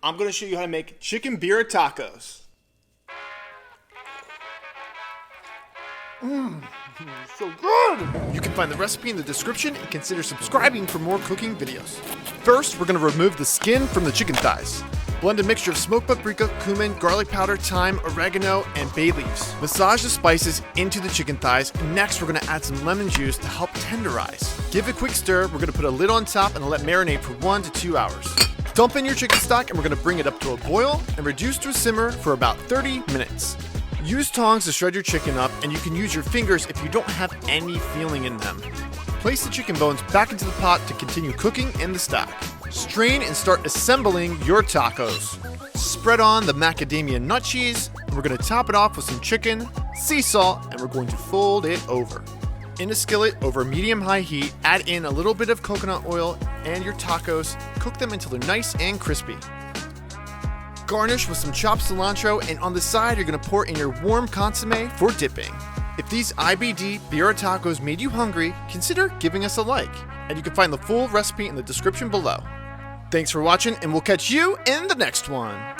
I'm going to show you how to make chicken birria tacos. So good! You can find the recipe in the description and consider subscribing for more cooking videos. First, we're going to remove the skin from the chicken thighs. Blend a mixture of smoked paprika, cumin, garlic powder, thyme, oregano, and bay leaves. Massage the spices into the chicken thighs, and next we're going to add some lemon juice to help tenderize. Give it a quick stir, we're going to put a lid on top and let marinate for 1 to 2 hours. Dump in your chicken stock and we're going to bring it up to a boil and reduce to a simmer for about 30 minutes. Use tongs to shred your chicken up, and you can use your fingers if you don't have any feeling in them. Place the chicken bones back into the pot to continue cooking in the stock. Strain and start assembling your tacos. Spread on the macadamia nut cheese, and we're going to top it off with some chicken, sea salt, and we're going to fold it over. In a skillet over medium-high heat, add in a little bit of coconut oil and your tacos. Cook them until they're nice and crispy. Garnish with some chopped cilantro, and on the side you're going to pour in your warm consomme for dipping. If these IBD birria tacos made you hungry, consider giving us a like, and you can find the full recipe in the description below. Thanks for watching, and we'll catch you in the next one.